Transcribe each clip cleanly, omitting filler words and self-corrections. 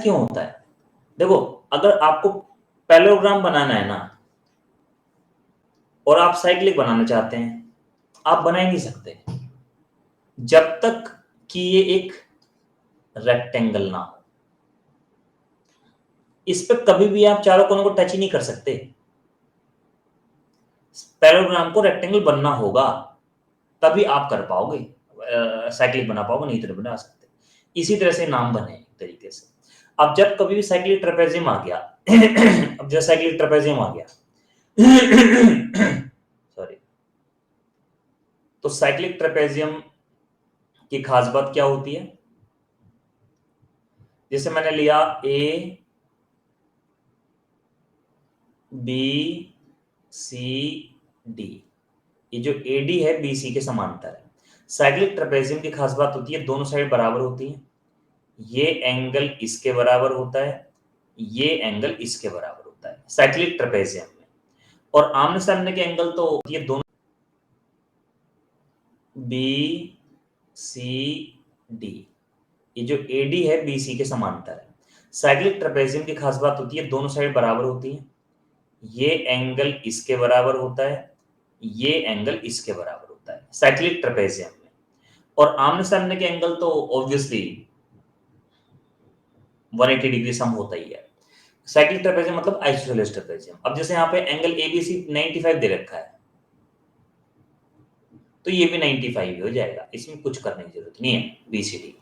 क्यों होता है? देखो, अगर आपको पैरेललोग्राम बनाना है ना और आप साइक्लिक बनाना चाहते हैं, आप बना ही नहीं सकते जब तक कि ये एक रेक्टेंगल ना हो। इस पे कभी भी आप चारों कोनों को टच ही नहीं कर सकते। पैरेललोग्राम को रेक्टेंगल बनना होगा, तभी आप कर पाओगे, साइक्लिक बना पाओगे, नहीं तो बना सकते। इसी तरह से नाम बने एक तरीके से। अब जब कभी भी साइक्लिक ट्रेपेजियम आ गया अब जब साइक्लिक ट्रेपेजियम आ गया सॉरी, तो साइक्लिक ट्रेपेजियम की खास बात क्या होती है? जैसे मैंने लिया ए बी सी डी, ये जो एडी है बीसी के समांतर है। साइक्लिक ट्रेपेजियम की खास बात होती है दोनों साइड बराबर होती है, ये एंगल इसके बराबर होता है, ये एंगल इसके बराबर होता है साइक्लिक ट्रेपेजियम में। और आमने सामने के एंगल तो ये दोनों बी सी डी, ये जो एडी है बीसी के समांतर है। साइक्लिक ट्रेपेजियम की खास बात होती है दोनों साइड बराबर होती है, ये एंगल इसके बराबर होता है, ये एंगल इसके बराबर होता है साइक्लिक ट्रेपेजियम में। और आमने सामने के एंगल तो ऑब्वियसली 180 डिग्री सम होता ही है। साइक्लिक ट्रेपेजियम मतलब आइसोसेलेस ट्रेपेजियम। अब जैसे यहाँ पे एंगल एबीसी 95 दे रखा है, तो ये भी 95 ही हो जाएगा, इसमें कुछ करने की जरूरत नहीं है। BCD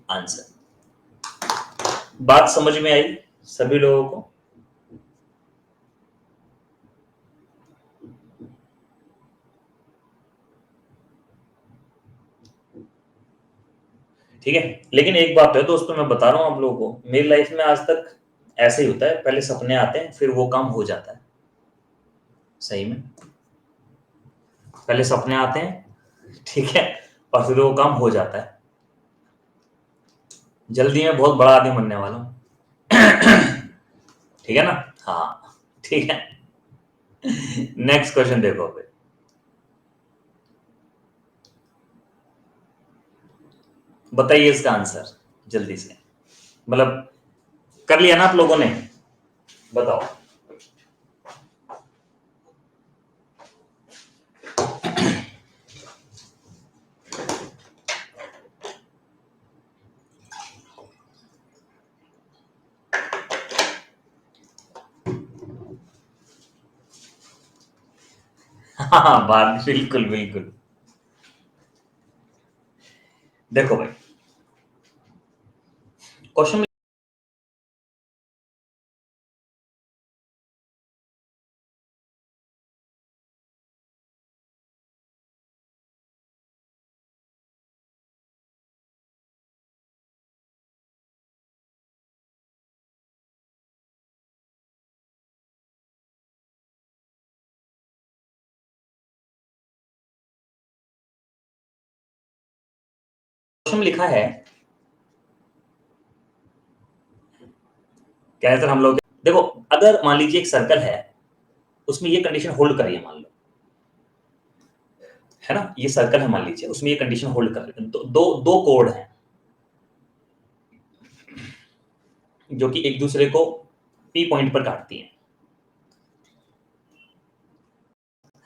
answer. बात समझ में आई सभी लोगों को? ठीक है, लेकिन एक बात है दोस्तों, मैं बता रहा हूं आप लोगों को, मेरी लाइफ में आज तक ऐसे ही होता है, पहले सपने आते हैं फिर वो काम हो जाता है। सही में पहले सपने आते हैं, ठीक है, और फिर वो काम हो जाता है। जल्दी में बहुत बड़ा आदमी बनने वाला हूं ठीक है ना? हाँ ठीक है। नेक्स्ट क्वेश्चन देखो फिर। बताइए इसका आंसर जल्दी से, मतलब कर लिया ना आप लोगों ने? बताओ। हाँ बात बिल्कुल बिल्कुल। देखो भाई, क्वेश्चन में लिखा है क्या है सर? हम लोग देखो, अगर मान लीजिए एक सर्कल है, उसमें ये कंडीशन होल्ड करिए, मान लो, है ना, ये सर्कल है मान लीजिए, उसमें ये कंडीशन होल्ड कर रहे हैं, दो कोड हैं जो कि एक दूसरे को पी पॉइंट पर काटती हैं,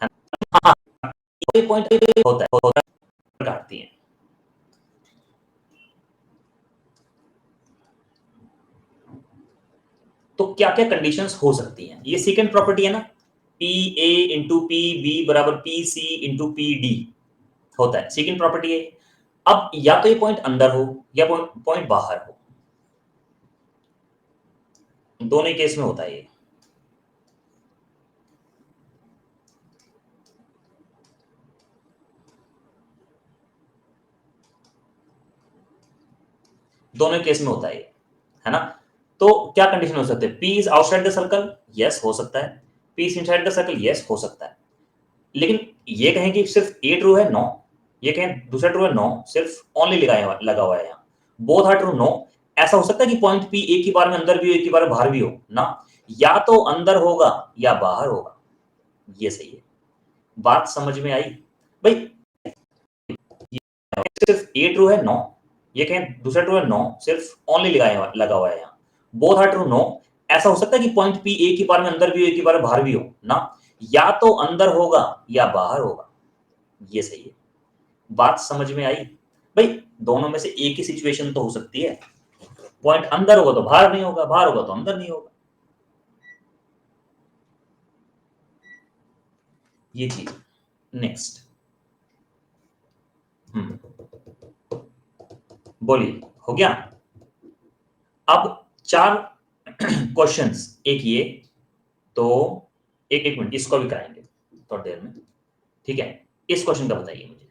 है ना? ये पॉइंट होता है काटती हैं। तो क्या क्या कंडीशंस हो सकती हैं? ये सेकंड प्रॉपर्टी है ना, P A into P B बराबर P C into P D होता है, सेकंड प्रॉपर्टी है। अब या तो ये पॉइंट अंदर हो या पॉइंट बाहर हो, दोनों केस में होता है ये। दोनों केस में होता है ये, है ना? तो क्या कंडीशन हो सकते हैं? P is outside the circle, yes हो सकता है। P is inside the circle, yes हो सकता है। लेकिन ये कहें कि सिर्फ ए ट्रू है, नो। ये कहें दूसरा ट्रू है, नो। सिर्फ ओनली लगा हुआ है यहाँ, बोथ आर ट्रू, नो। ऐसा हो सकता है कि पॉइंट पी एक ही बार में अंदर भी हो, एक ही बार में बाहर भी हो ना? या तो अंदर होगा या बाहर होगा, ये सही है। बात समझ में आई भाई? सिर्फ ए ट्रू है, नो। ये कहें दूसरा ट्रू है, नो। सिर्फ ओनली लगा हुआ है यहाँ, बोथ आर ट्रू, नो। ऐसा हो सकता है कि पॉइंट पी एक ही बार में अंदर भी हो, एक ही बार में बाहर भी हो ना, या तो अंदर होगा या बाहर होगा। ये सही है। बात समझ में आई भाई? दोनों में से एक ही सिचुएशन तो हो सकती है। पॉइंट अंदर होगा तो बाहर नहीं होगा, बाहर होगा तो अंदर नहीं होगा। ये चीज। नेक्स्ट। बोलिए, हो गया? अब 4 क्वेश्चंस, एक ये, तो एक एक मिनट, इसको भी कराएंगे थोड़ी देर में। ठीक है, इस क्वेश्चन का बताइए मुझे।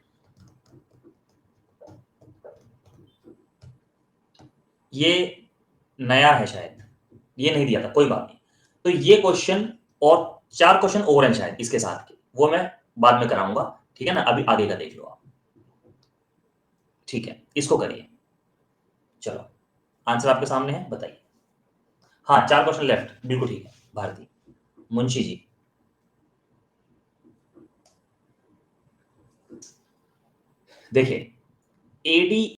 ये नया है शायद, ये नहीं दिया था, कोई बात नहीं। तो ये क्वेश्चन और 4 क्वेश्चन और हैं शायद इसके साथ के, वो मैं बाद में कराऊंगा। ठीक है ना, अभी आगे का देख लो आप। ठीक है, इसको करिए। चलो, आंसर आपके सामने है, बताइए। हाँ, 4 क्वेश्चन लेफ्ट, बिल्कुल ठीक है। भारती मुंशी जी। देखिए, एडी,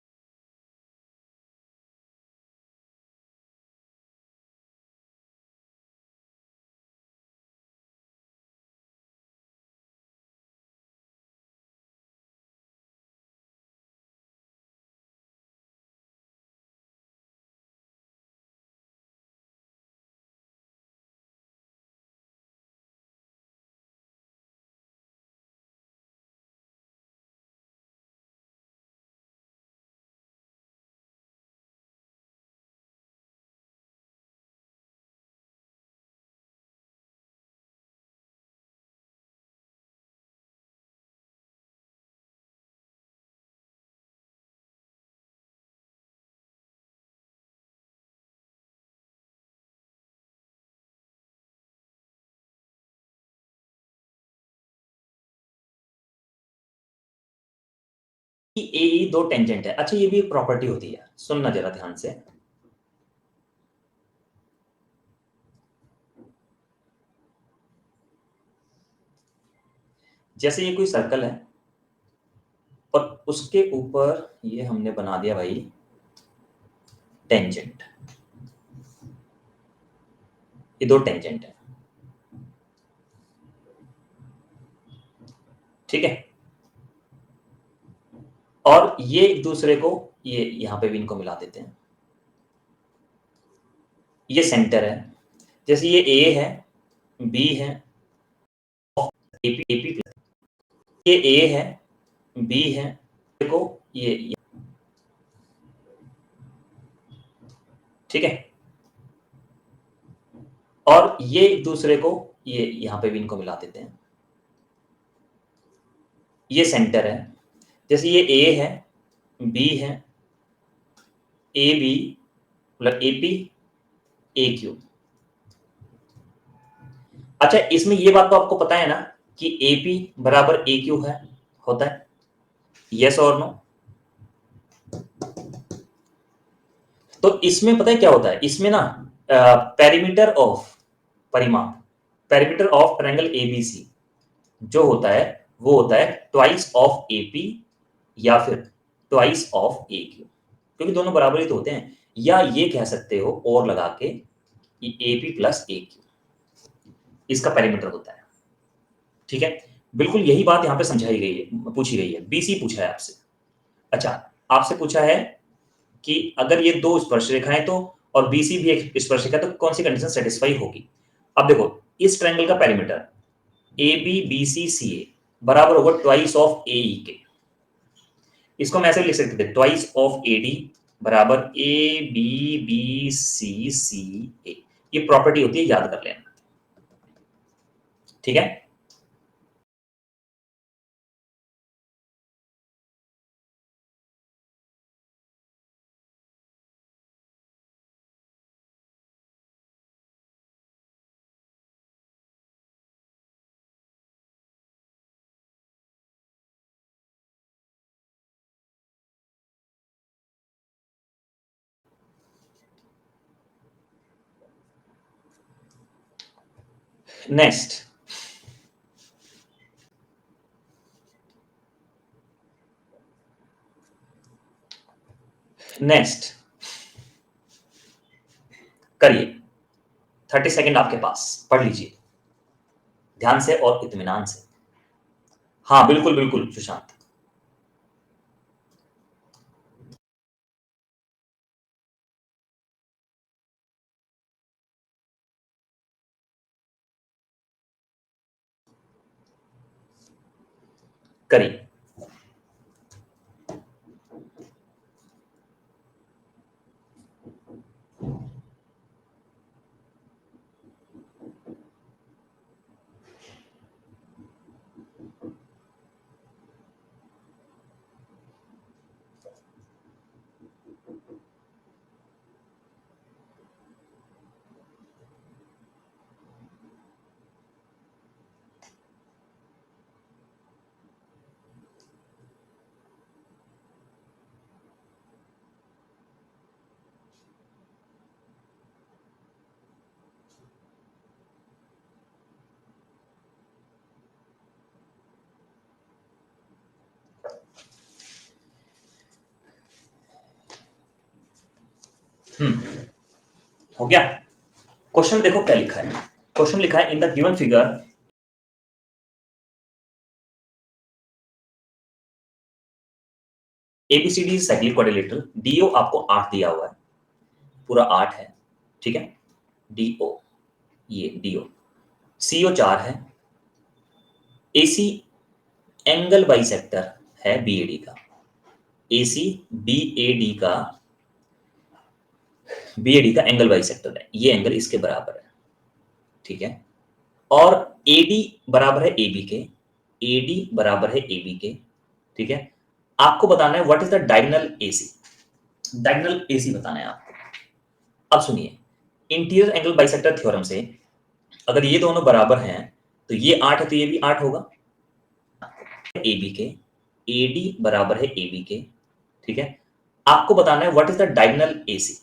ए दो टेंजेंट है। अच्छा, ये भी एक प्रॉपर्टी होती है, सुनना जरा ध्यान से। जैसे ये कोई सर्कल है और उसके ऊपर ये हमने बना दिया भाई टेंजेंट। ये दो टेंजेंट है, ठीक है। और ये एक दूसरे को, ये यहां पे भी इनको मिला देते हैं। ये सेंटर है। जैसे ये ए है, बी है, एपी एपी, ये ए है, बी है, देखो ये, ठीक है। और ये एक दूसरे को, ये यहां पे भी इनको मिला देते हैं। ये सेंटर है। जैसे ये ए है, बी है, ए बी मतलब ए पी, ए क्यू। अच्छा, इसमें ये बात तो आपको पता है ना कि ए पी बराबर ए क्यू है, होता है, यस और नो? तो इसमें पता है क्या होता है, इसमें ना पेरीमीटर ऑफ, परिमाप, पेरीमीटर ऑफ ट्रायंगल एबीसी जो होता है, वो होता है ट्वाइस ऑफ एपी या फिर ट्वाइस ऑफ ए क्यू, क्योंकि दोनों बराबर ही तो होते हैं। या ये कह सकते हो और लगा के A P plus A Q, इसका पेरीमीटर होता है। ठीक है, बिल्कुल यही बात यहाँ पे समझाई गई है, पूछी गई है। बीसी पूछा है आपसे। अच्छा, आपसे पूछा है कि अगर ये दो स्पर्शरेखाएं तो, और बीसी भी एक स्पर्शरेखा, तो कौन सी कंडीशन सेटिस्फाई होगी? अब देखो, इस ट्रायंगल का perimeter A B B C C A बराबर होगा ट्वाइस ऑफ ए ई के। इसको हम ऐसे लिख सकते थे, ट्वाइस ऑफ ए डी बराबर ए बी बी सी सी ए। ये प्रॉपर्टी होती है, याद कर लेना। ठीक है। नेक्स्ट, नेक्स्ट करिए, 30 सेकंड आपके पास, पढ़ लीजिए ध्यान से और इत्मीनान से। हाँ बिल्कुल बिल्कुल सुशांत। करिए। हो गया। क्वेश्चन देखो क्या लिखा है। क्वेश्चन लिखा है in the given figure ABCD cyclic quadrilateral, DO आपको 8 दिया हुआ है, पूरा 8 है, ठीक है। डीओ, ये डीओ, सीओ 4 है, एसी एंगल बाइसेक्टर है बीएडी का, एसी बीएडी का, बीएडी का एंगल बाइसेक्टर है, ये एंगल इसके बराबर है, ठीक है। और एडी बराबर है एबी के, एडी बराबर है एबी के, ठीक है। आपको बताना है what is the diagonal AC, diagonal AC बताना है आपको। अब सुनिए, इंटीरियर एंगल बाइसेक्टर थ्योरम से अगर ये दोनों बराबर हैं तो ये 8 है तो ये भी 8 होगा, एबी के, एडी बराबर है एबी के, ठीक है। आपको बताना है what is the diagonal AC,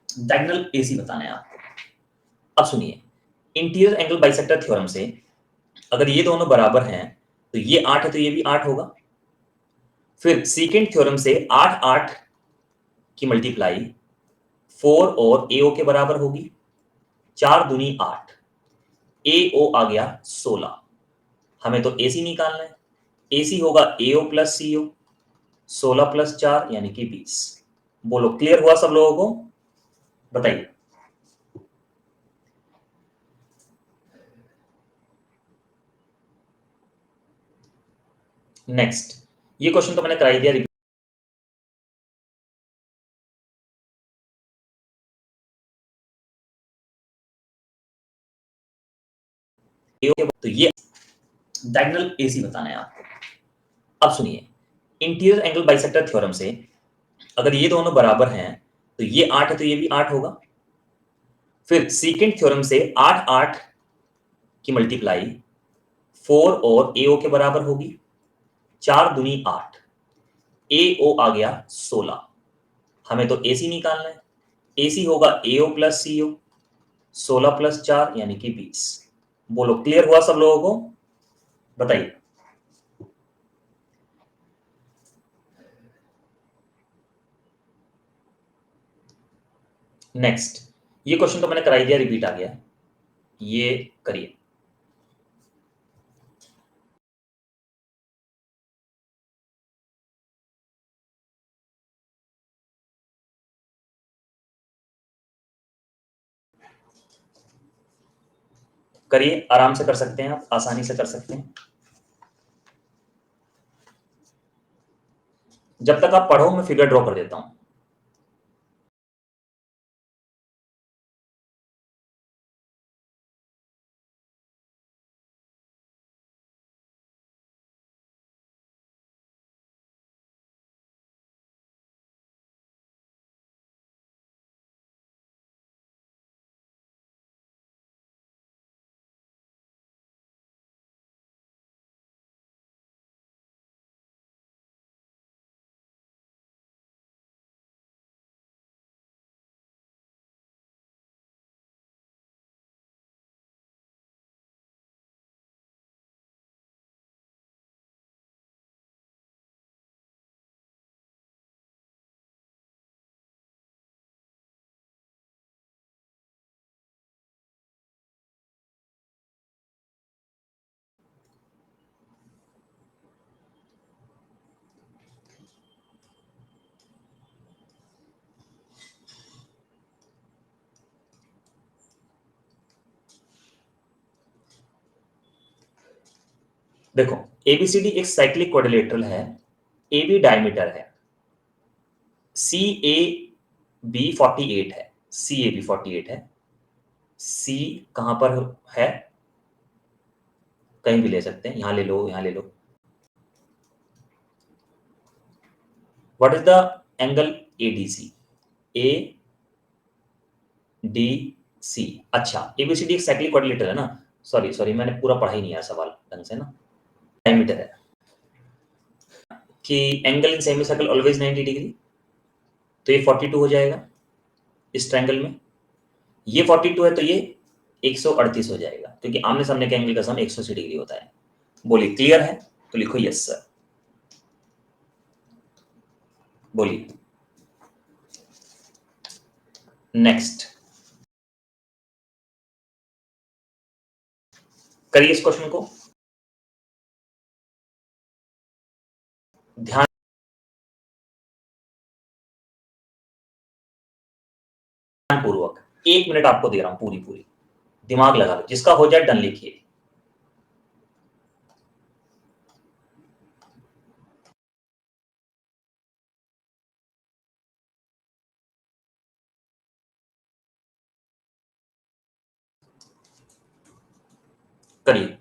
diagonal AC बताना है आपको। अब सुनिए, इंटीरियर एंगल बाइसेक्टर थ्योरम से अगर ये दोनों बराबर हैं तो ये 8 है तो ये भी 8 होगा। फिर सीकेंट थ्योरम से 8 8 की मल्टीप्लाई 4 और एओ के बराबर होगी, 4 दूनी 8, एओ आ गया 16। हमें तो एसी निकालना है, एसी होगा एओ प्लस सीओ, 16 प्लस 4 यानी कि 20। बोलो क्लियर हुआ सब लोगों को, बताइए। नेक्स्ट, ये क्वेश्चन तो मैंने करा ही दिया, तो ये डायगोनल एसी बताना है आपको। अब सुनिए, इंटीरियर एंगल बाइसेक्टर थ्योरम से अगर ये दोनों बराबर हैं तो ये 8 है तो ये भी 8 होगा। फिर सीकेंट थ्योरम से 8 8 की मल्टीप्लाई 4 और एओ के बराबर होगी, 4 दूनी 8, एओ आ गया 16। हमें तो एसी निकालना है, एसी होगा एओ प्लस सीओ, 16 प्लस 4 यानी कि 20। बोलो क्लियर हुआ सब लोगों को, बताइए। नेक्स्ट, ये क्वेश्चन तो मैंने कराई दिया, रिपीट आ गया, ये करिए। करिए, आराम से कर सकते हैं आप, आसानी से कर सकते हैं। जब तक आप पढ़ो मैं फिगर ड्रॉ कर देता हूं। देखो एबीसीडी एक साइक्लिक क्वाड्रिलेटरल है, एबी डायमीटर है, सी ए बी 48 है, सी ए बी 48 है, सी कहां पर है, कहीं भी ले सकते हैं, यहां ले लो, यहां ले लो। What is the angle ADC? A D C. अच्छा एबीसीडी एक साइक्लिक क्वाड्रिलेटरल है ना, सॉरी सॉरी मैंने पूरा पढ़ा ही नहीं यार सवाल ढंग से ना। डायमीटर है कि angle in semi circle always 90 degree, तो ये 42 हो जाएगा इस ट्रायंगल में, ये 42 है तो ये 138 हो जाएगा, क्योंकि आमने सामने के एंगल का सम 180 डिग्री होता है। बोलिए क्लियर है? तो लिखो यस सर। बोलिए नेक्स्ट, करिए इस क्वेश्चन को ध्यान पूर्वक। 1 मिनट आपको दे रहा हूं, पूरी पूरी दिमाग लगा लो, जिसका हो जाए डन लिखिए। करिए।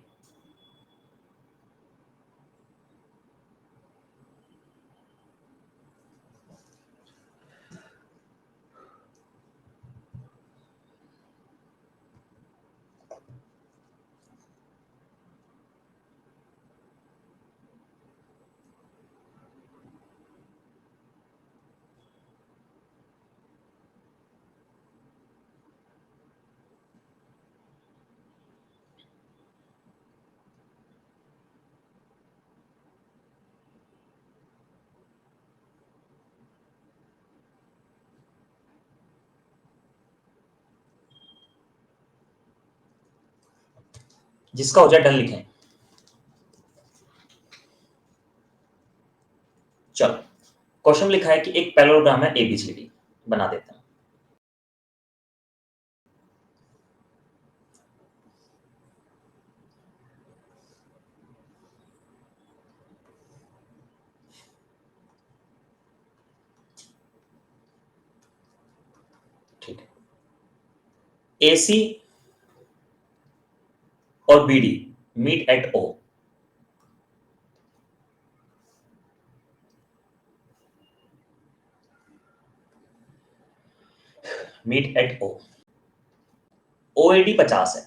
जिसका हो जाए डन लिखें। चलो क्वेश्चन लिखा है कि एक पैरेललोग्राम है एबीसीडी, बना देते हैं। ठीक है, एसी और BD meet at O, meet at O, OAD 50 है,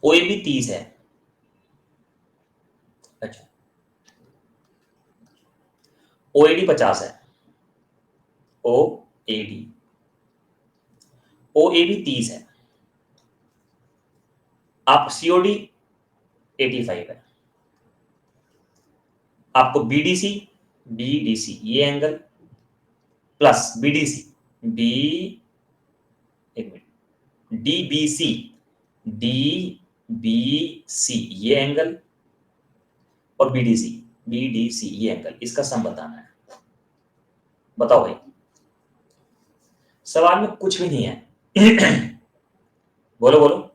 ओएबी 30 है। अच्छा ओएडी 50 है, ओ A D, O A B 30 है, आप सीओडी 85 है, आपको बीडीसी, बीडीसी ये एंगल प्लस बीडीसी, बी एक मिनट, डीबीसी, डीबीसी ये एंगल और बीडीसी, बीडीसी ये एंगल, इसका सम बताना है। बताओ भाई, सवाल में कुछ भी नहीं है। बोलो बोलो।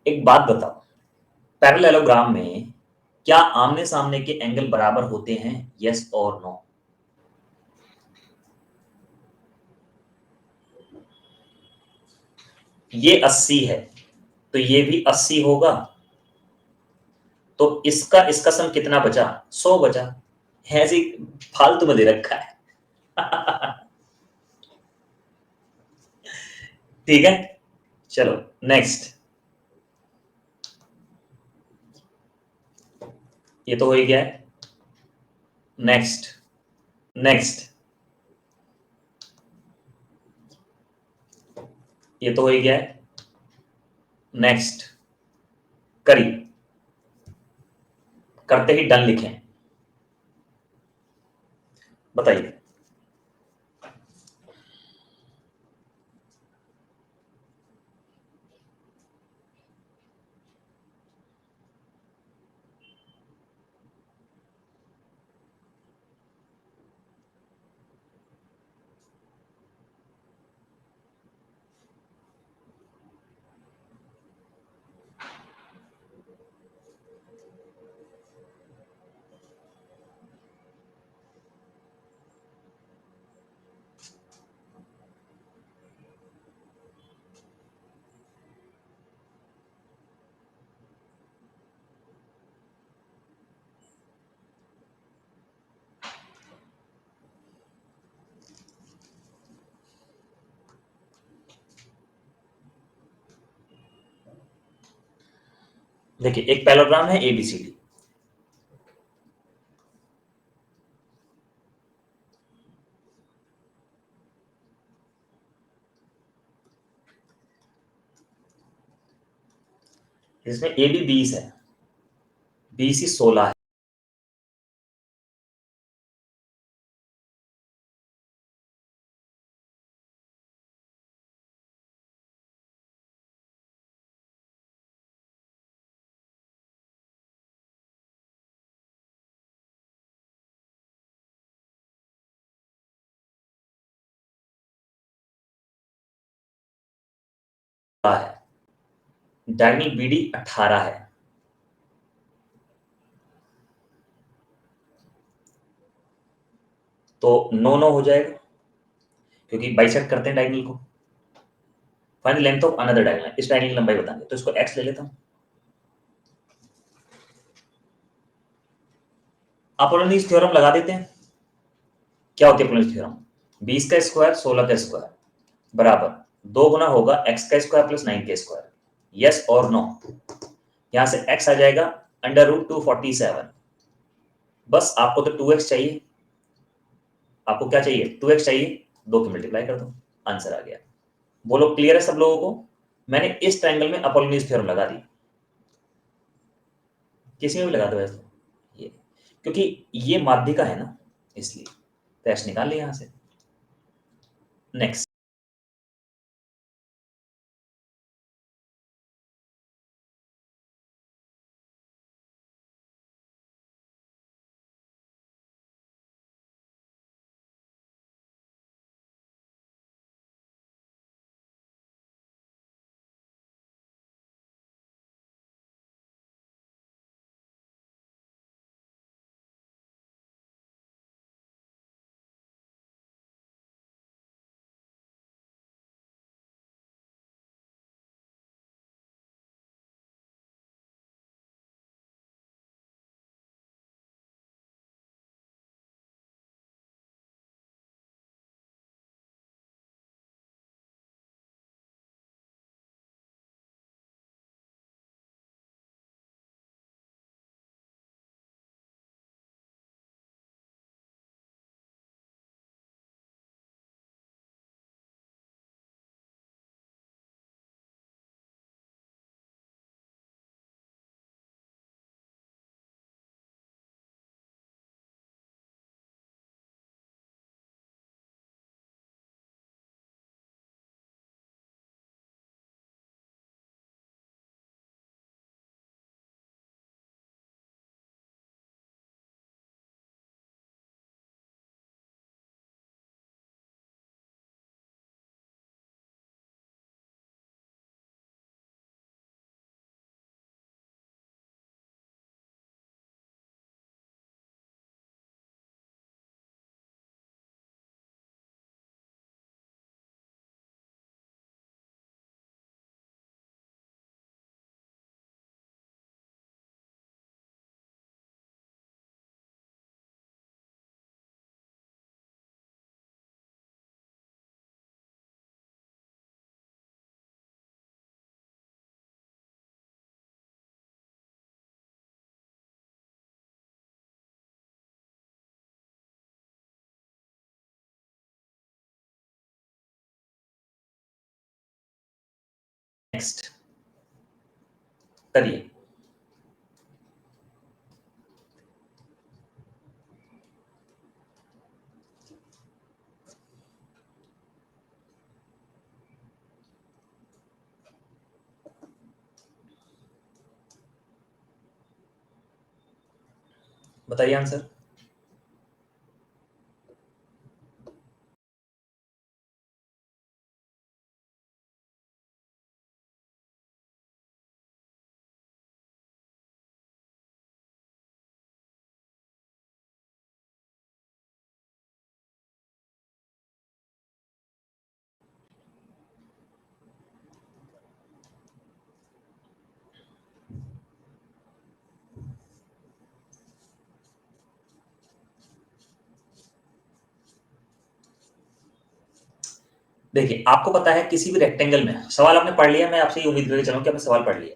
एक बात बताओ, पैरेललोग्राम में क्या आमने सामने के एंगल बराबर होते हैं? यस और नो? ये 80 है तो ये भी 80 होगा, तो इसका सम कितना बचा? 100 बचा। ऐसे फालतू में दे रखा है। ठीक है, चलो नेक्स्ट। ये तो हो ही गया है। नेक्स्ट, नेक्स्ट, ये तो हो ही गया है। नेक्स्ट, करिए, करते ही डन लिखें। बताइए। देखिए, एक पैराग्राम है एबीसीडी। इसमें ए बी 20 है, बीसी 16 है। डायगोनल बीडी 18 है। तो 9 हो जाएगा, क्योंकि बाइसेक्ट करते हैं डायगोनल को। Find length of another diagonal, इस डायगोनल की लंबाई बतानी है, तो इसको x ले लेता हूं। अपोलोनीज थ्योरम लगा देते हैं। क्या होती है अपोलोनीज थ्योरम? 20 का स्क्वायर 16 का स्क्वायर बराबर 2 गुना होगा x का स्क्वायर प्लस 9 का स्क्वायर। यस और नो? यहां से x आ जाएगा √247। बस आपको तो 2x चाहिए। आपको क्या चाहिए? 2x चाहिए, 2 की मल्टीप्लाई कर दो, आंसर आ गया। बोलो क्लियर है सब लोगों को? मैंने इस ट्रायंगल में अपोलोनीज थ्योरम लगा दी, किसी में भी लगा दो ऐसे, ये क्योंकि ये माध्यिका है ना, इसलिए टेस्ट निकाल लिया यहां से। नेक्स्ट। नेक्स्ट करिए। बताइए आंसर। देखिए, आपको पता है किसी भी रेक्टेंगल में, सवाल आपने पढ़ लिया, मैं आपसे ये उम्मीद करके चलूं कि आपने सवाल पढ़ लिया।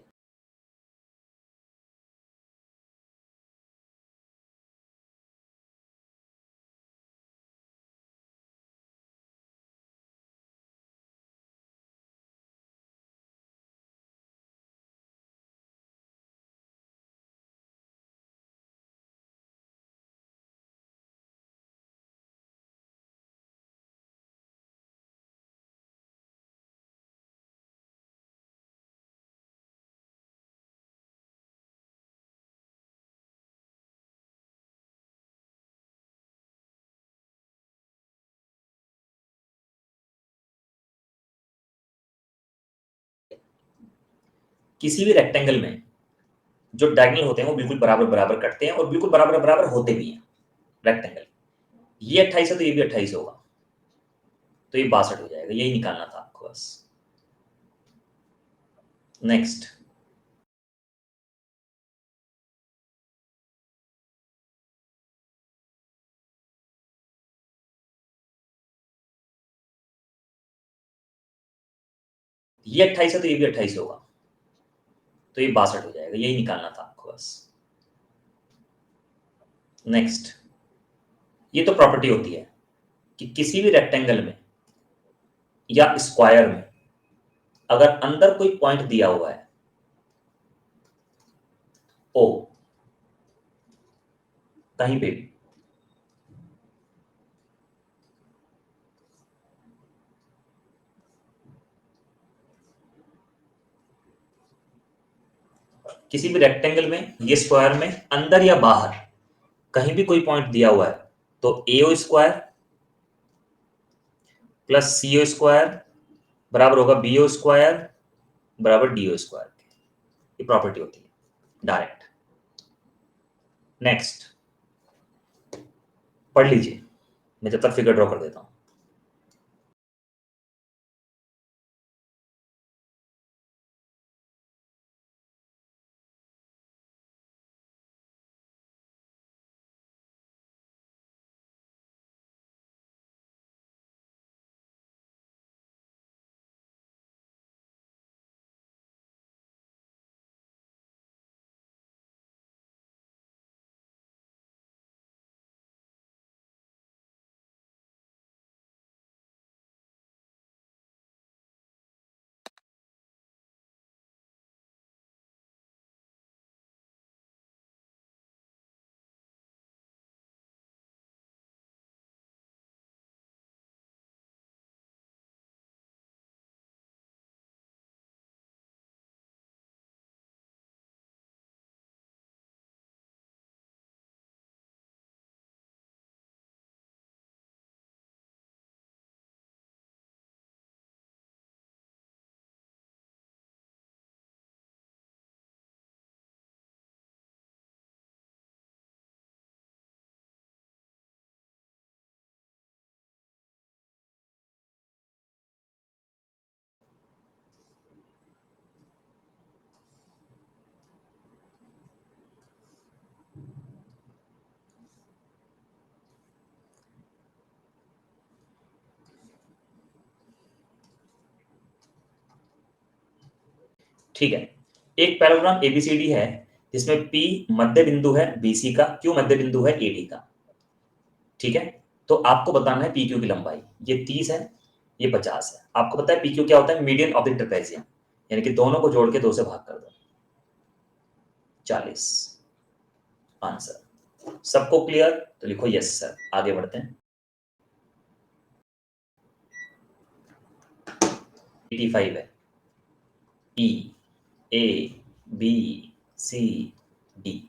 किसी भी रेक्टेंगल में जो डायगोनल होते हैं वो बिल्कुल बराबर बराबर कटते हैं और बिल्कुल बराबर बराबर होते भी हैं रेक्टेंगल। ये 28 है तो ये भी 28 होगा, तो ये 62 हो जाएगा। यही निकालना था आपको बस। नेक्स्ट। ये 28 है तो ये भी 28 होगा, तो ये 62 हो जाएगा। यही निकालना था आपको बस। नेक्स्ट। ये तो प्रॉपर्टी होती है कि किसी भी रेक्टेंगल में या स्क्वायर में अगर अंदर कोई पॉइंट दिया हुआ है ओ, कहीं पे भी, किसी भी रेक्टेंगल में ये स्क्वायर में अंदर या बाहर कहीं भी कोई पॉइंट दिया हुआ है, तो एओ स्क्वायर प्लस सीओ स्क्वायर बराबर होगा बीओ स्क्वायर बराबर डीओ स्क्वायर। ये प्रॉपर्टी होती है डायरेक्ट। नेक्स्ट पढ़ लीजिए, मैं जब तक फिगर ड्रॉ कर देता हूं। ठीक है, एक पैराग्राम एबीसीडी है जिसमें पी मध्य बिंदु है बीसी का, क्यू मध्य बिंदु है एडी का। ठीक है, तो आपको बताना है पी क्यू की लंबाई। ये 30 है, ये 50 है। आपको पता है पी क्यू क्या होता है? Median of the trapezium. यानी कि दोनों को जोड़ के 2 से भाग कर दो, 40 आंसर। सबको क्लियर? तो लिखो यस सर। आगे बढ़ते हैं। 85 है। ई, ए, बी, सी, डी।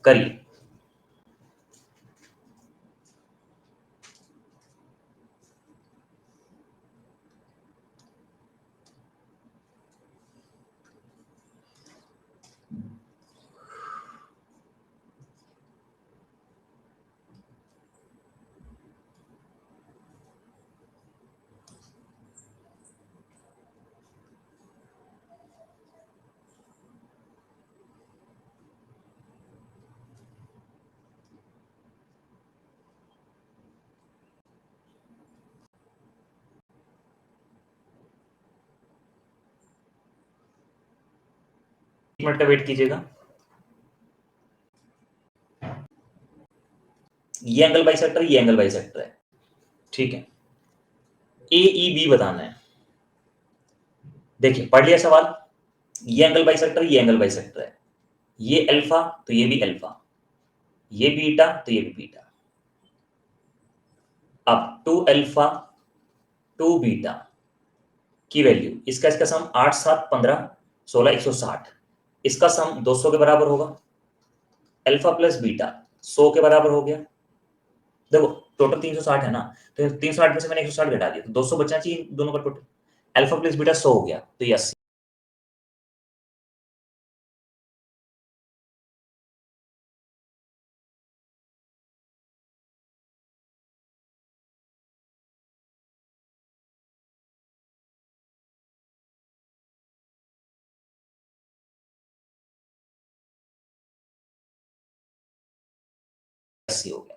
करिए। एक मिनट का वेट कीजिएगा। ये एंगल बाइसेक्टर, ये एंगल बाइसेक्टर है, ठीक है। ए ई बी बताना है। देखिए पढ़ लिया सवाल। ये एंगल बाइसेक्टर, ये एंगल बाइसेक्टर है। ये अल्फा तो ये भी अल्फा, ये बीटा तो ये भी बीटा। अब 2 अल्फा 2 बीटा की वैल्यू, इसका सम 8 7 15 16 160। इसका सम 200 के बराबर होगा। अल्फा प्लस बीटा 100 के बराबर हो गया। देखो टोटल 360 है ना, तो 360 में से मैंने 160 घटा दिया, तो 200 बचना चाहिए दोनों का टोटल। अल्फा प्लस बीटा 100 हो गया, तो ये 80। हो गया।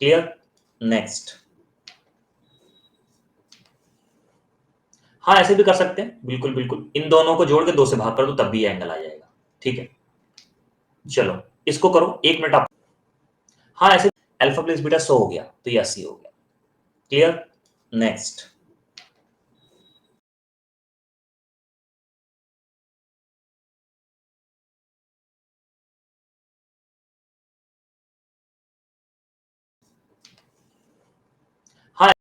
क्लियर? नेक्स्ट। हाँ ऐसे भी कर सकते हैं, बिल्कुल बिल्कुल। इन दोनों को जोड़ के 2 से भाग कर दो, तब भी एंगल आ जाएगा। ठीक है, चलो इसको करो, 1 मिनट आप। हाँ ऐसे अल्फा प्लस बीटा 100 हो गया, तो ये 80 हो गया। क्लियर? नेक्स्ट। हाँ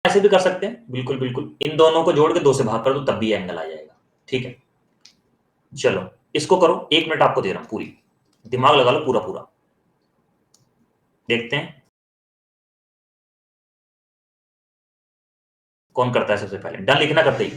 ऐसे भी कर सकते हैं, बिल्कुल बिल्कुल। इन दोनों को जोड़ के 2 से भाग कर दो, तब भी एंगल आ जाएगा। ठीक है, चलो इसको करो, 1 मिनट आपको दे रहा हूं पूरी, दिमाग लगा लो पूरा पूरा। देखते हैं कौन करता है सबसे पहले। डन लिखना करते ही।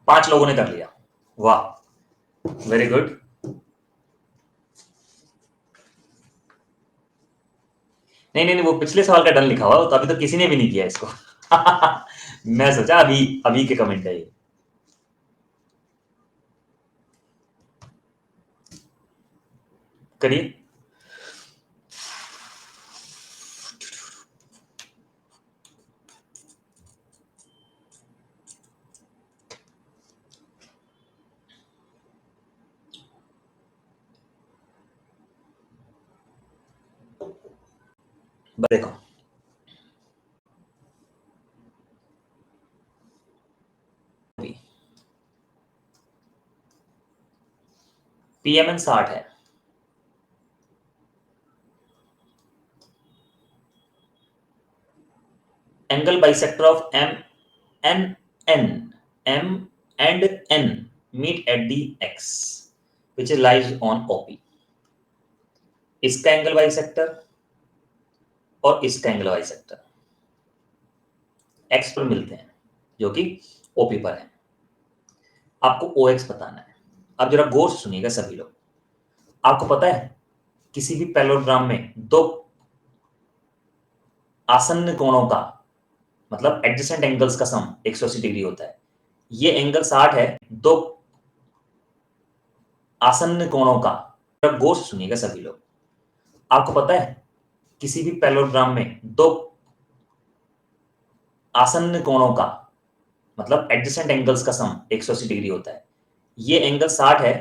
5 लोगों ने कर लिया, वाह, वेरी गुड। नहीं नहीं नहीं, वो पिछले सवाल का डन लिखा हुआ, तो अभी तो किसी ने भी नहीं किया इसको। मैं सोचा अभी अभी के कमेंट है ये। करिए। देखो पीएमएन 60 है, angle bisector of M N N M and N meet at the X which is lies on OP. इसका एंगल बाइसेक्टर और इसका एंगल बाइसेक्टर एक्स पर मिलते हैं, जो कि ओपी पर है। आपको ओ एक्स बताना है। अब जरा गौर से सुनिएगा सभी लोग। आपको पता है किसी भी पैरेललोग्राम में दो आसन्न कोणों का मतलब एडजेसेंट एंगल्स का सम 180 डिग्री होता है। ये एंगल 60 है दो आसन्न कोणों का। गौर से सुनिएगा सभी लोग। आपको पता है किसी भी पैरेललोग्राम में दो आसन्न कोणों का मतलब एडजेसेंट एंगल्स का सम 180 डिग्री होता है। ये एंगल 60 है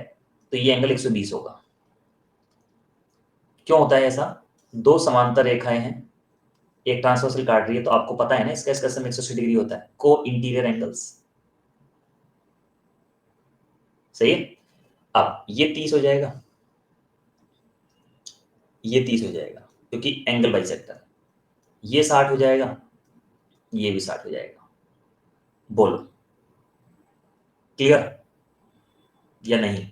तो ये एंगल 120 होगा। क्यों होता है ऐसा? दो समांतर रेखाएं हैं, एक ट्रांसवर्सल काट रही है, तो आपको पता है ना इसका इसका सम 180 डिग्री होता है, को इंटीरियर एंगल्स। सही है। अब ये 30 हो जाएगा, ये 30 हो जाएगा क्योंकि एंगल बाइसेक्टर। ये 60 हो जाएगा, ये भी 60 हो जाएगा। बोलो क्लियर या नहीं?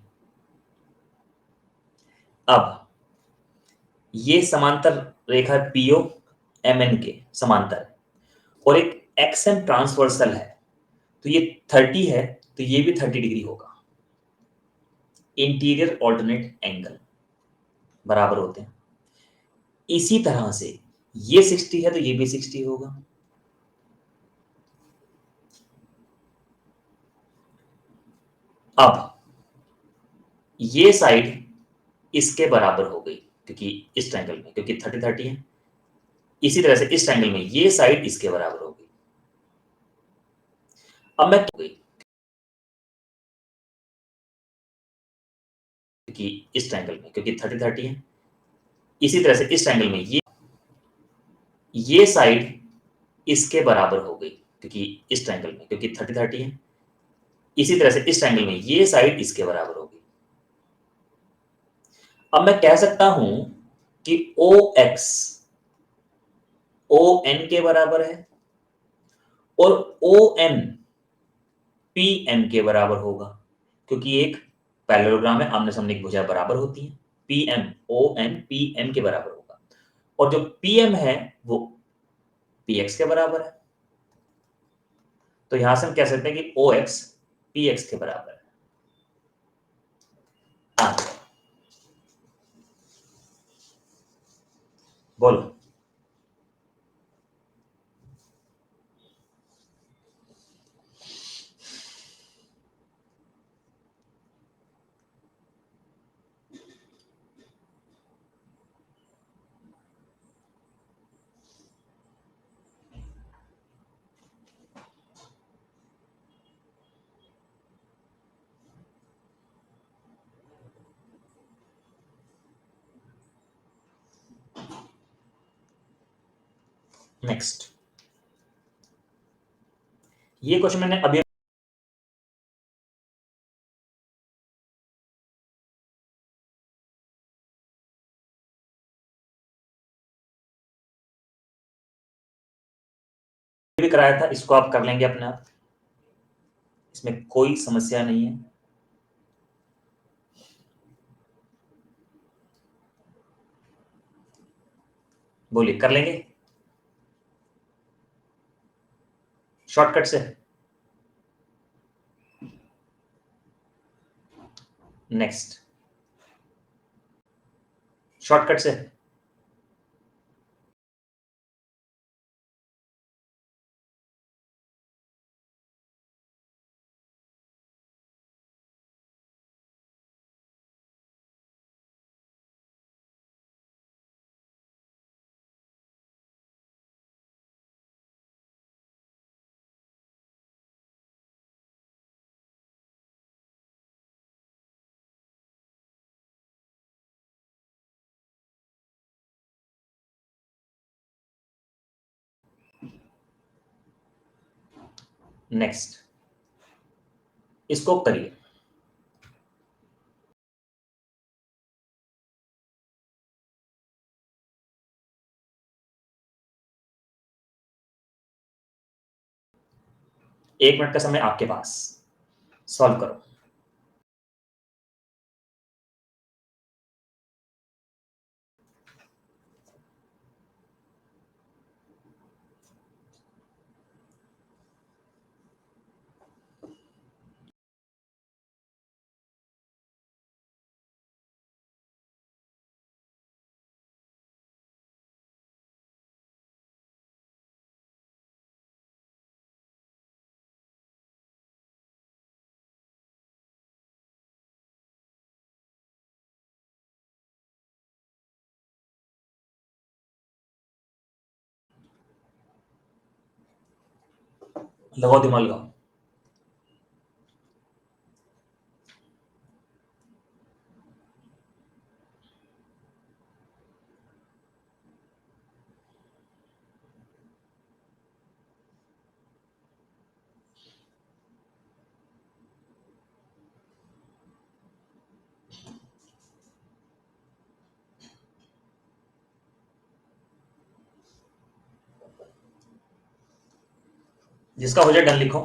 अब ये समांतर रेखा है पीओ एम एन के समांतर है, और एक एक्सएम ट्रांसवर्सल है, तो ये 30 है तो ये भी 30 डिग्री होगा। इंटीरियर ऑल्टरनेट एंगल बराबर होते हैं। इसी तरह से ये 60 है तो ये भी 60 होगा। अब ये साइड इसके बराबर हो गई क्योंकि इस ट्रायंगल में, क्योंकि 30 30 है। इसी तरह से इस ट्रायंगल में ये साइड इसके बराबर हो गई। अब मैं गई क्योंकि इस ट्रायंगल में, क्योंकि 30 30 है। इसी तरह से इस ट्रायंगल में ये साइड इसके बराबर हो गई क्योंकि इस ट्रायंगल में, क्योंकि 30 30 है। इसी तरह से इस ट्रायंगल में ये साइड इसके बराबर होगी। अब मैं कह सकता हूं कि ओ एक्स ओ एन के बराबर है और ओ एन पी एन के बराबर होगा, क्योंकि एक पैरेललोग्राम है, आमने सामने की भुजा बराबर होती है। P M O N P M के बराबर होगा, और जो पी एम है वो पी एक्स के बराबर है। तो यहां से हम कह सकते हैं कि ओ एक्स पी एक्स के बराबर है। बोलो। नेक्स्ट, ये क्वेश्चन मैंने अभी भी कराया था, इसको आप कर लेंगे अपने आप, इसमें कोई समस्या नहीं है। बोलिए, कर लेंगे शॉर्टकट से। नेक्स्ट, शॉर्टकट से। नेक्स्ट, इसको करिए। एक मिनट का समय आपके पास, सॉल्व करो। लगाओ दिमाग लगाओ। जिसका हो जाए डन लिखो।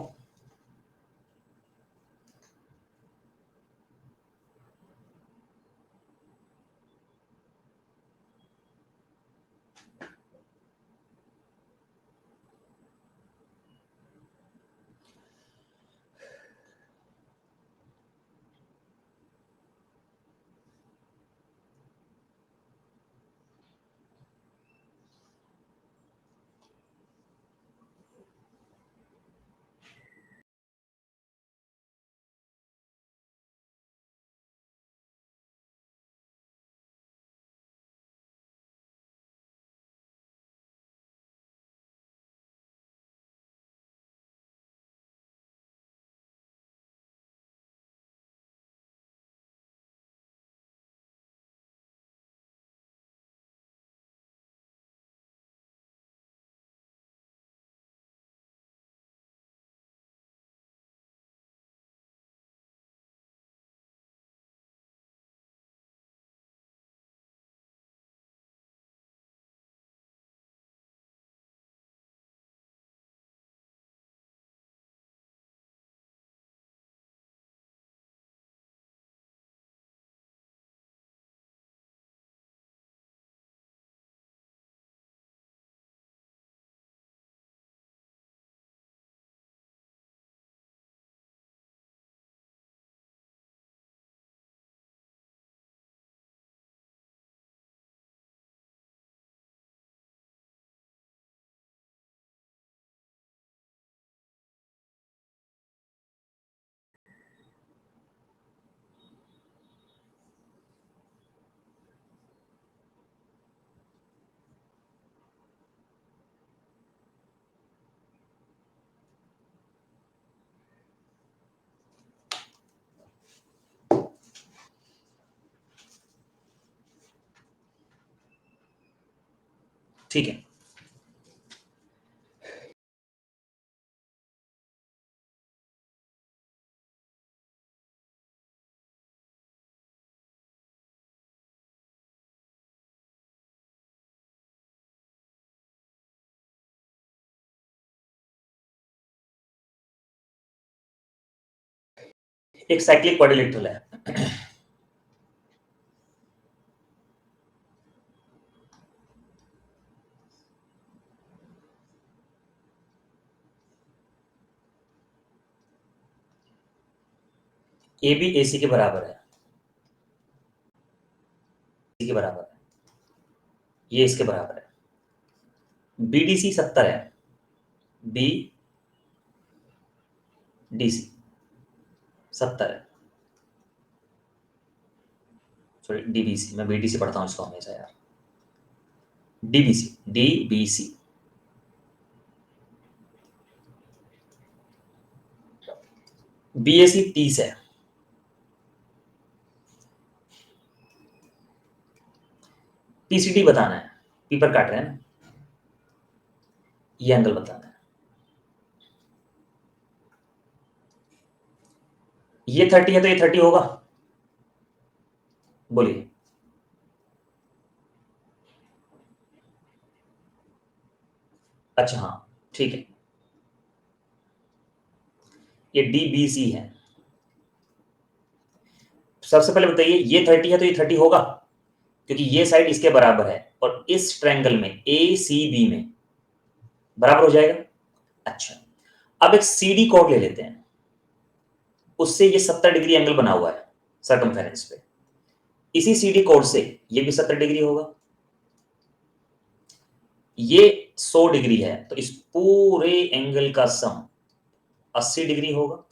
ठीक है, एक साइक्लिक क्वाड्रिलेटरल है। ए बी ए सी के बराबर है। के बराबर है, ये इसके बराबर है। BDC 70 है, BDC 70 है, सॉरी DBC, मैं BDC पढ़ता हूँ इसको हमेशा यार। DBC BAC 30 है, PCD बताना है, पेपर काट रहे हैं ना, ये एंगल बताना है। ये 30 है तो ये 30 होगा, बोलिए। अच्छा हाँ ठीक है, ये DBC है। सबसे पहले बताइए ये 30 है तो ये 30 होगा, क्योंकि ये साइड इसके बराबर है और इस ट्रायंगल में ACB में बराबर हो जाएगा। अच्छा, अब एक CD कोड ले लेते हैं, उससे ये 70 डिग्री एंगल बना हुआ है सर्कमफेरेंस पे। इसी CD कोड से ये भी 70 डिग्री होगा, ये 100 डिग्री है तो इस पूरे एंगल का सम 80 डिग्री होगा।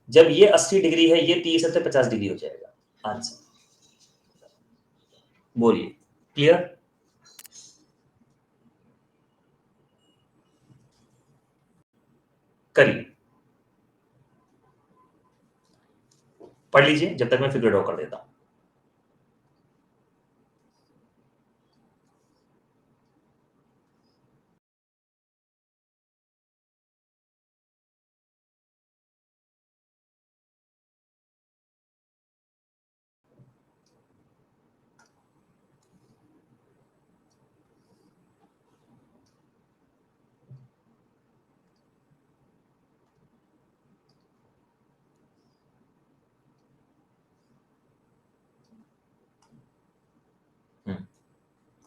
जब ये 80 डिग्री है, ये 30 है तो 50 डिग्री हो जाएगा आंसर। बोलिए, क्लियर? करिए, पढ़ लीजिए जब तक मैं फिगर ड्रॉ कर देता हूं।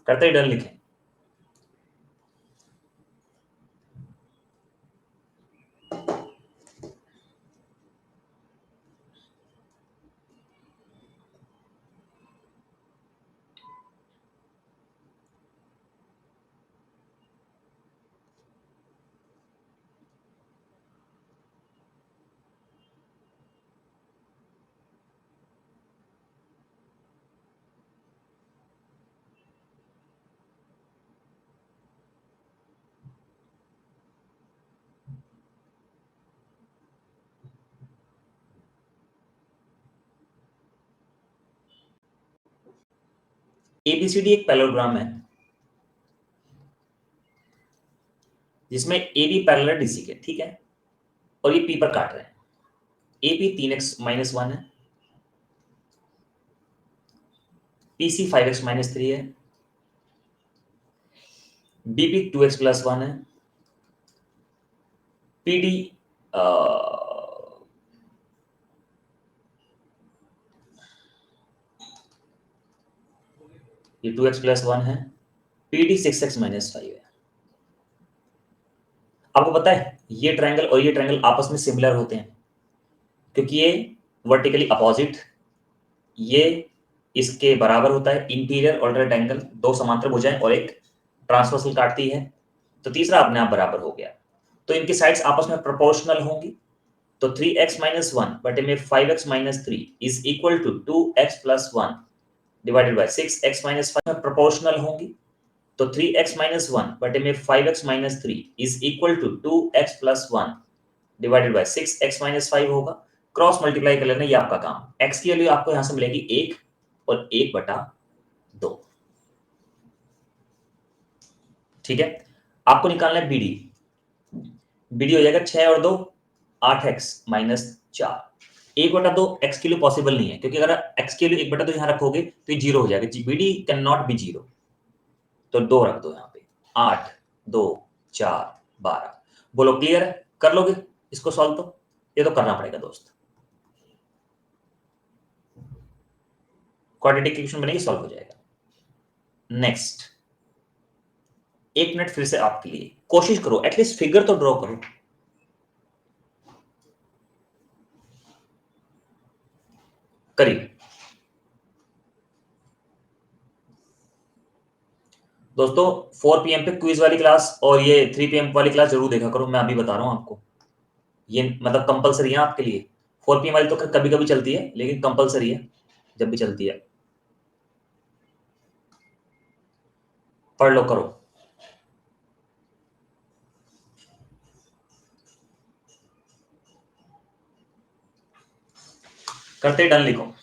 करते ही डन लिखें। ABCD एक पैरेललोग्राम है जिसमें AB पैरेलल DC के, ठीक है, और ये P पर काट रहे हैं। AP 3x-1 है, PC 5x-3 है, BP 2x+1 है, PD ये 2x+1 है, PD 6x-5 है। आपको पता है ये ट्रायंगल और ये ट्रायंगल आपस में सिमिलर होते हैं क्योंकि ये वर्टिकली अपोजिट, ये इसके बराबर होता है। इंटीरियर ऑल्टरनेट एंगल, दो समांतर भुजाएं और एक ट्रांसवर्सल काटती है, तो तीसरा अपने आप बराबर हो गया। तो इनकी साइड्स आपस में प्रोपोर्शनल होंगी, तो 3x-1 बटे में 5x-3 is equal to 2x+1 divided by 6x-5 में प्रोपोर्शनल होंगी, तो 3x-1 बटे में 5x-3 is equal to 2x+1 divided by 6x-5 होगा। क्रॉस मल्टीप्लाई कर लेना, ये आपका काम। x की वैल्यू आपको यहां से मिलेगी 1 और 1/2, ठीक है। आपको निकालना है BD हो जाएगा 6 और 2 8x-4। 1/2 x के लिए पॉसिबल नहीं है, क्योंकि अगर x के लिए 1/2 यहां रखोगे तो ये 0 हो जाएगा। BD कैन नॉट बी 0, तो 2 रख दो यहां पे। 8 2 4 12। बोलो क्लियर है? कर लोगे इसको सॉल्व? तो ये तो करना पड़ेगा दोस्त, क्वाड्रेटिक इक्वेशन बनेगी, सॉल्व हो जाएगा। नेक्स्ट, 1 मिनट फिर से आपके लिए, कोशिश करो एटलीस्ट फिगर तो ड्रॉ करो। करिए, दोस्तों 4 PM पे क्विज वाली क्लास और ये 3 PM वाली क्लास जरूर देखा करो, मैं अभी बता रहा हूँ आपको, ये मतलब कंपलसरी है आपके लिए। 4 PM वाली तो कभी कभी चलती है, लेकिन कंपलसरी है जब भी चलती है। पढ़ लो, करो। करते डन लिखो,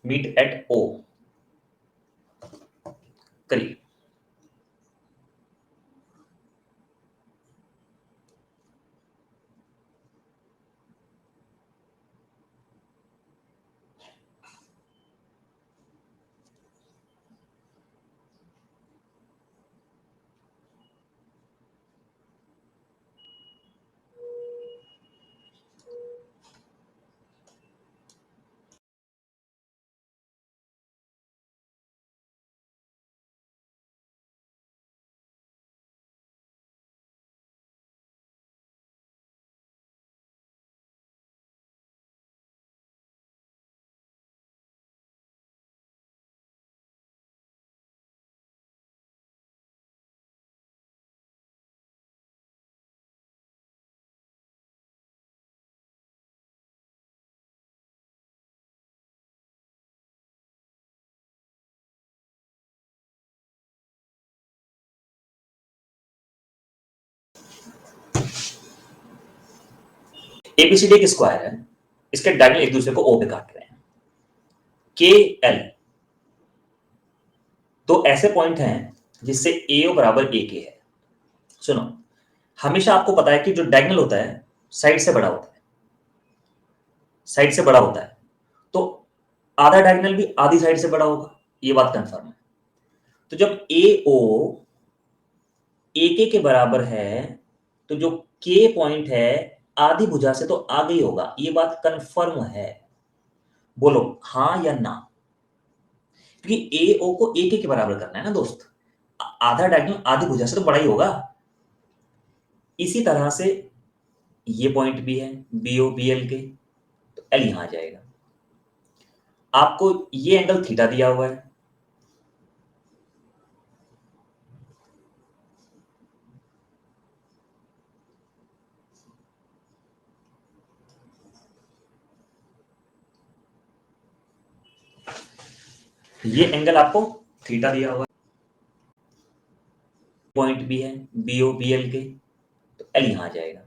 मीट एट ओ, करिए। एबीसीडी एक स्क्वायर है, इसके डायगोनल एक दूसरे को ओ पे काट रहे हैं। के एल तो ऐसे पॉइंट हैं जिससे ए ओ बराबर ए के है। सुनो, हमेशा आपको पता है कि जो डायगोनल होता है साइड से बड़ा होता है, साइड से बड़ा होता है, तो आधा डायगोनल भी आधी साइड से बड़ा होगा, ये बात कंफर्म है। तो जब ए ओ ए के बराबर है, तो जो के पॉइंट है आधी भुजा से तो आगे ही होगा, ये बात कंफर्म है। बोलो हाँ या ना, क्योंकि ए ओ को ए के बराबर करना है ना दोस्त, आधा डायगोनल आधी भुजा से तो बड़ा ही होगा। इसी तरह से ये पॉइंट भी है बी ओ बी एल के, तो एल यहां आ जाएगा। आपको ये एंगल थीटा दिया हुआ है, ये एंगल आपको थीटा दिया हुआ है, पॉइंट भी है बी ओ बी एल के, तो एल यहां आ जाएगा।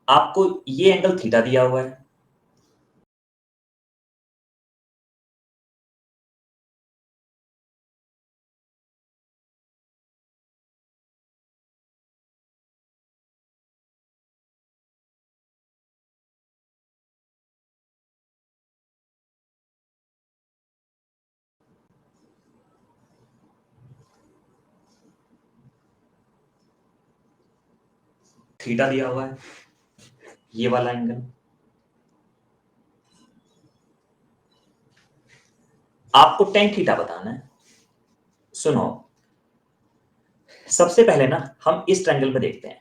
आपको ये एंगल थीटा दिया हुआ है, थीटा दिया हुआ है, ये वाला एंगल। आपको टेन थीटा बताना है। सुनो, सबसे पहले ना हम इस ट्रायंगल में देखते हैं।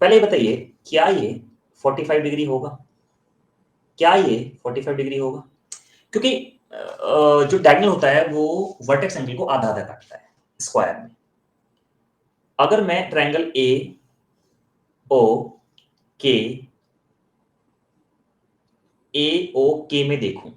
पहले ये बताइए, क्या ये 45 डिग्री होगा? क्या ये 45 डिग्री होगा? क्योंकि जो डायगोनल होता है वो वर्टेक्स एंगल को आधा आधा काटता है स्क्वायर में। अगर मैं ट्रायंगल ए ओ के ए ओ के में देखूं,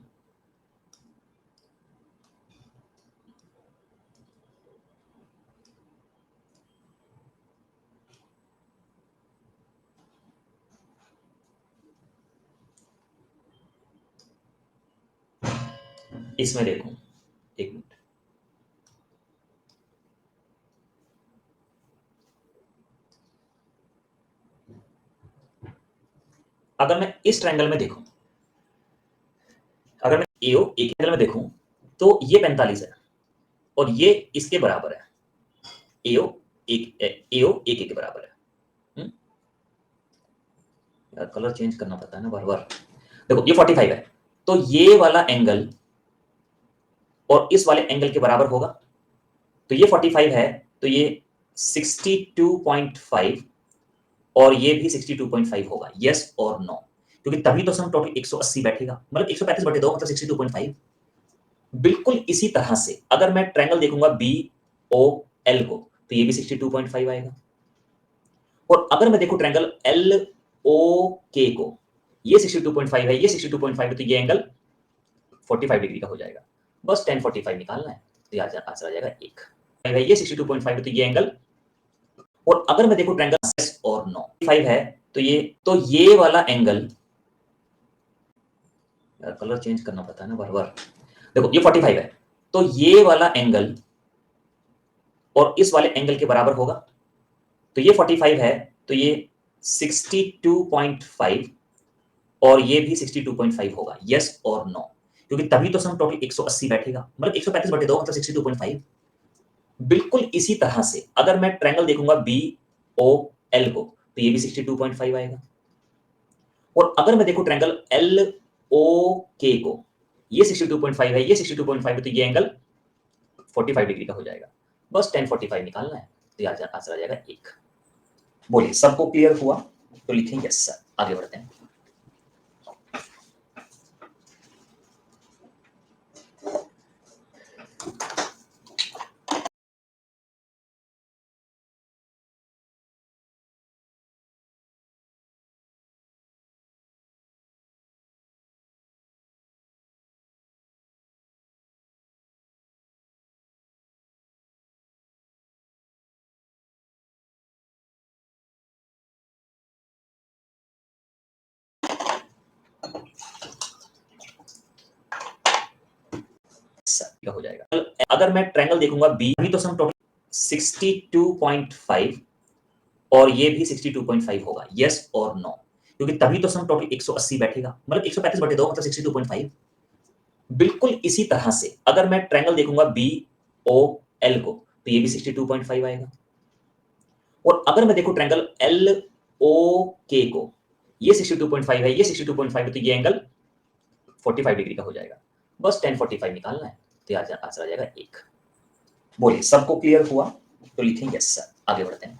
इसमें देखूं, एक मिनट, अगर मैं इस ट्रायंगल में देखूं, अगर मैं एओ एक एंगल में देखूं, तो ये 45 है और ये इसके बराबर है। एओ एओ एक के बराबर है। यार कलर चेंज करना पड़ता है ना बार बार। देखो ये 45 है, तो ये वाला एंगल और इस वाले एंगल के बराबर होगा। तो ये 45 है, तो ये 62.5 और ये भी 62.5 होगा, यस और नो? क्योंकि तभी तो सम टोटल 180 बैठेगा, मतलब 135/2 मतलब 62.5। बिल्कुल इसी तरह से अगर मैं ट्रायंगल देखूंगा BOL को तो ये भी 62.5 आएगा। और अगर मैं देखूं ट्रायंगल LOK को, ये 62.5 है, ये 62.5 है, तो ये एंगल 45 डिग्री का हो जाएगा। बस tan 45 निकालना है, तो ये आंसर आ जाएगा 1 है, ये 62.5 है, तो ये एंगल। और अगर मैं देखूं ट्रायंगल yes और no 5 है, तो ये वाला एंगल, यार कलर चेंज करना पड़ता है ना बार बार। देखो ये 45 है, तो ये वाला एंगल और इस वाले एंगल के बराबर होगा। तो ये 45 है, तो ये 62.5 और ये भी 62.5 होगा, यस और नो, क्योंकि तभी तो सम टोटल 180 बैठेगा, मतलब 135 बटे 2 मतलब 62.5। बिल्कुल इसी तरह से अगर मैं ट्रायंगल देखूंगा BOL को तो ये भी 62.5 आएगा। और अगर मैं देखूं ट्रायंगल LOK को, ये 62.5 है, ये 62.5 है, तो ये एंगल 45 डिग्री का हो जाएगा। बस tan 45 निकालना है, तो आंसर आ जाएगा 1। बोलिए सबको क्लियर हुआ? तो लिखें यस सर। आगे बढ़ते हैं। क्या हो जाएगा? अगर मैं ट्रायंगल देखूंगा बी, तो सम टोटल 62.5 और ये भी 62.5 होगा, यस और नो, क्योंकि तभी तो सम टोटल 180 बैठेगा, मतलब 135 बटे 2 मतलब 62.5। बिल्कुल इसी तरह से अगर मैं ट्रायंगल देखूंगा BOL को तो ये भी 62.5 आएगा। और अगर मैं देखूं ट्रायंगल LOK को, ये 62.5 है, ये 62.5 है, तो ये एंगल 45 डिग्री का हो जाएगा। बस tan 45 निकालना है, तो आंसर आ जाएगा 1। बोलिए सबको क्लियर हुआ? तो लिखें यस सर। आगे बढ़ते हैं।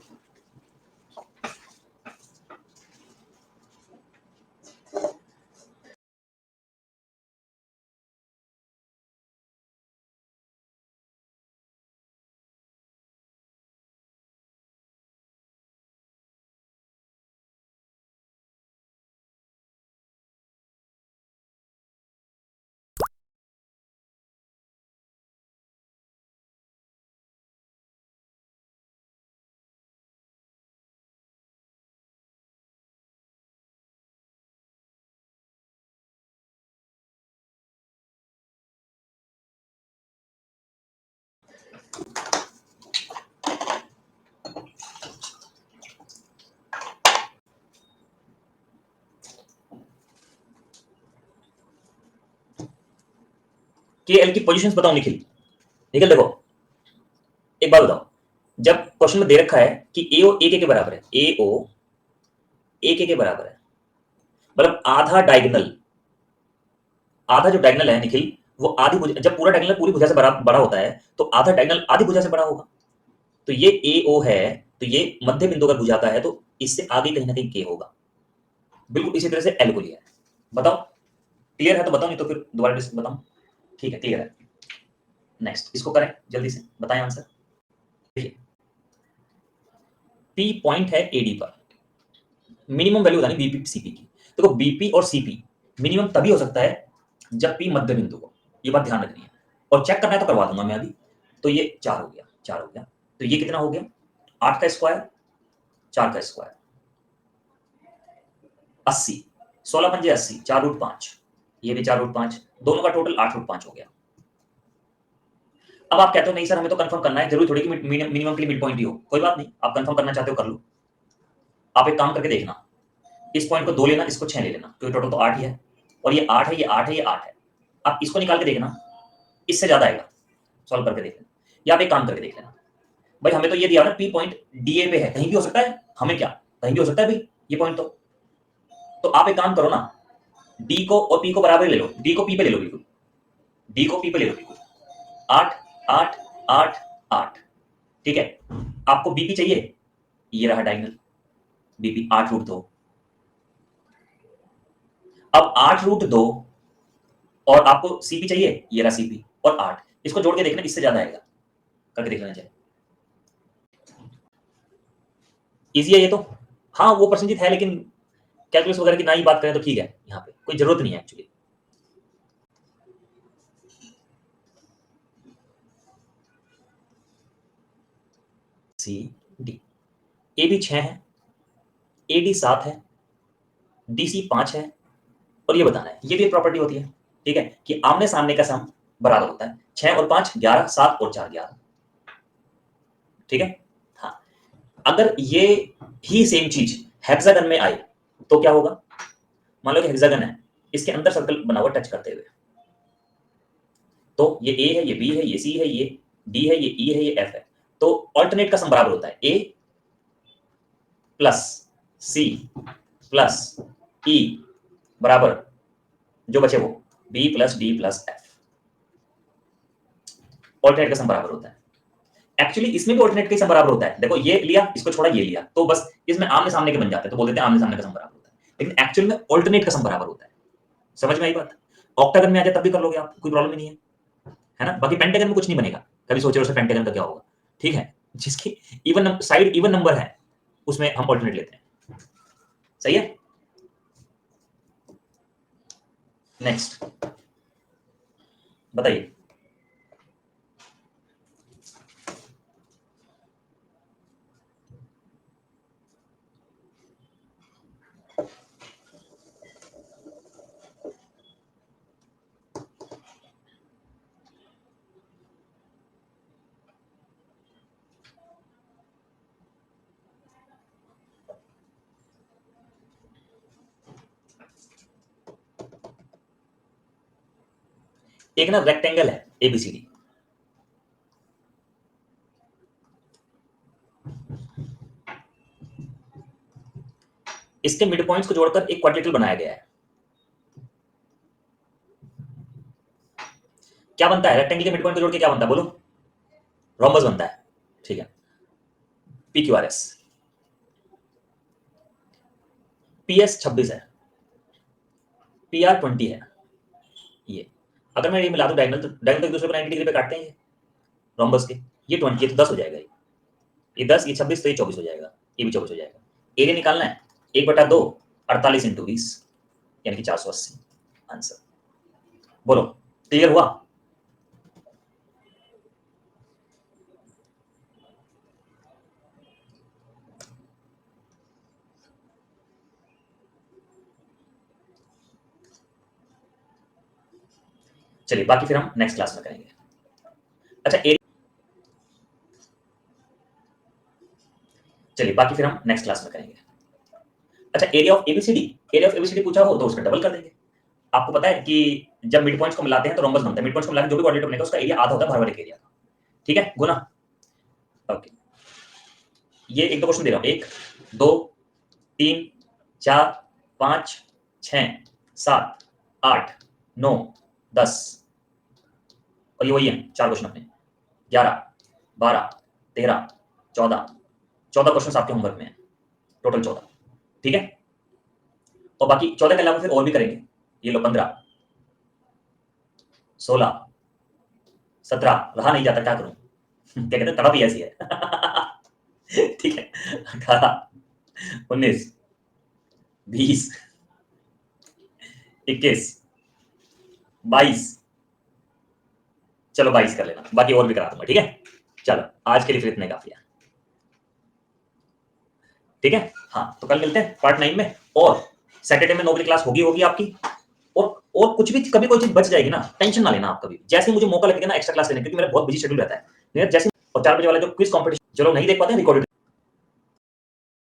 KL की पोजीशंस बताओ निखिल। निखिल देखो, एक बात बताओ, जब क्वेश्चन में दे रखा है कि AO AK के बराबर है, AO AK के बराबर है, मतलब आधा डायगोनल, आधा जो डायगोनल है निखिल, वो आधी भुजा, जब पूरा डायगोनल पूरी भुजा से बड़ा होता है तो आधा डायगोनल आधी भुजा से बड़ा होगा। तो ये AO है, तो ये मध्य बिंदु का भुजाता है, तो इससे आगे कहीं ना कहीं K होगा। बिल्कुल इसी तरह से L को लिया है। बताओ क्लियर है तो बताओ, नहीं तो फिर दोबारा बताओ। ठीक है क्लियर है। नेक्स्ट इसको करें जल्दी से, बताएं आंसर। देखिए P पॉइंट है AD पर, मिनिमम वैल्यू बतानी BP CP की। देखो BP और CP मिनिमम तभी हो सकता है जब P मध्य बिंदु हो, ये बात ध्यान रखनी है। और चेक करना है तो करवा दूंगा मैं अभी। तो ये 4 हो गया, 4 हो गया, तो ये कितना हो गया? 8 का स्क्वायर, 4 का स्क्वायर, 80, 16 पंजे 80, 4√5, ये भी 4√5, दोनों का टोटल 8√5 हो गया। अब आप कहते हो नहीं सर हमें तो कंफर्म करना है, जरूरी थोड़ी कि मिनिमम के लिए मिड पॉइंट ही हो। कोई बात नहीं, आप कंफर्म करना चाहते हो कर लो। आप एक काम करके देखना, इस पॉइंट को 2 लेना, इसको 6 ले लेना, क्योंकि टोटल तो 8 ही है, और ये 8 है, ये 8 है, ये 8 है। आप इसको निकाल के देखना, इससे ज्यादा आएगा, सॉल्व करके देख लेना। या आप एक काम करके देख लेना, भाई हमें तो ये दिया ना P पॉइंट DA पे है, कहीं भी हो सकता है, हमें क्या, कहीं भी हो सकता है भाई ये पॉइंट। तो आप एक काम करो ना, D को और P को बराबर ले लो, D को P पे ले लो, बिल्कुल D को P पे ले लो, बिल्कुल 8 8 8 8। ठीक है, आपको BP चाहिए, ये रहा डायगोनल BP 8√2। अब 8√2 और आपको CP चाहिए, ये रहा CP, और 8, इसको जोड़ के देखना इससे ज्यादा आएगा, करके देख लेना चाहिए। इजी है ये तो। हाँ वो परसेंटेज है, लेकिन कैलकुलस वगैरह की ना ही बात करें तो ठीक है, यहाँ पे कोई जरूरत नहीं है actually. C D, A B 6 है, ए डी 7 है, डी सी 5 है, और ये बताना है, ये भी एक प्रॉपर्टी होती है, ठीक है, कि आमने सामने का सम बराबर होता है। 6 और 5 11, 7 और 4 11, ठीक है। हाँ, अगर ये ही सेम चीज हेक्सागन में आए तो क्या होगा? मान लो कि हेक्सागन है, इसके अंदर सर्कल बना हुआ टच करते हुए, तो ये ए है, ये बी है, ये सी है, ये डी है, ये ई है, ये एफ है, तो ऑल्टरनेट का सम बराबर होता है ए प्लस सी प्लस ई बराबर जो बचे वो B plus D plus F. Alternate का सम बराबर होता है। एक्चुअली इसमें भी ऑल्टरनेट का सम बराबर होता है। देखो ये लिया, इसको छोड़ा, ये लिया, तो बस इसमें आमने सामने के बन जाते हैं, तो बोल देते हैं आमने सामने का सम बराबर होता है, लेकिन एक्चुअल में ऑल्टरनेट का सम बराबर होता है। समझ में आई बात? ऑक्टागन में आ जाए तब भी कर लोगे आप, कोई प्रॉब्लम नहीं है ना। बाकी पेंटागन में कुछ नहीं बनेगा, कभी सोचे उसे पेंटागन का क्या होगा, ठीक है। जिसकी इवन साइड इवन नंबर है उसमें हम ऑल्टरनेट लेते हैं, सही है। नेक्स्ट बताइए। एक ना रेक्टेंगल है एबीसीडी, इसके मिड पॉइंट्स को जोड़कर एक क्वाड्रिलेटरल बनाया गया है। क्या बनता है? रेक्टेंगल के मिड पॉइंट को जोड़ के क्या बनता है बोलो? रोम्बस बनता है, ठीक है। P Q R S, P S 26 है, पी आर 20 है। ये अगर मैं ये मिला दूं डायगोनल, तो डायगोनल एक दूसरे को 90 डिग्री पे काटते हैं ये रोम्बस के, ये 20 है तो 10 हो जाएगा, ये 10, ये 26, तो ये 24 हो जाएगा, ये भी 24 हो जाएगा। एरिया निकालना है 1/2, 48 × 20 यानी कि 480 आंसर। बोलो क्लियर हुआ? चलिए बाकी फिर हम नेक्स्ट क्लास में करेंगे। अच्छा चलिए बाकी फिर हम नेक्स्ट क्लास में करेंगे। अच्छा area of ABCD, area of ABCD पूछा हो तो उसका डबल कर देंगे। आपको पता है कि जब मिड पॉइंट्स को मिलाते हैं तो रोम्बस बनता है, मिड पॉइंट्स को मिलाकर जो भी क्वाड्रेटर बनेगा उसका एरिया आधा होता है भरवाले के एरिया का, ठीक है, गुना। ओके, ये एक दो क्वेश्चन दे रहा हूं, 1 2 3 4 5 6 7 8 9 10, और ये वही है 4 क्वेश्चन अपने, 11 12 13 14 क्वेश्चन आपके होमवर्क में है, टोटल 14, ठीक है। और बाकी 14 के अलावा फिर और भी करेंगे, ये लो 15 16 17, रहा नहीं जाता, क्या करूं क्या कहते हैं, तड़प ही ऐसी है ठीक है, 18 19 20 21 22, चलो 22 कर लेना, बाकी और भी करा दूंगा, ठीक है। चलो आज के लिए फिर इतना ही काफी है, ठीक है। हाँ तो कल मिलते हैं पार्ट 9 में, और सैटरडे में 9 बजे क्लास होगी आपकी। और कुछ भी कभी कोई चीज बच जाएगी ना, टेंशन ना लेना आप कभी, जैसे मुझे मौका लगेगा ना एक्स्ट्रा क्लास लेने, क्योंकि मेरा बहुत बिजी शेड्यूल रहता है, जैसे। और 4 बजे वाला जो क्विज कॉम्पिटिशन जो लोग नहीं देख पाते हैं रिकॉर्डेड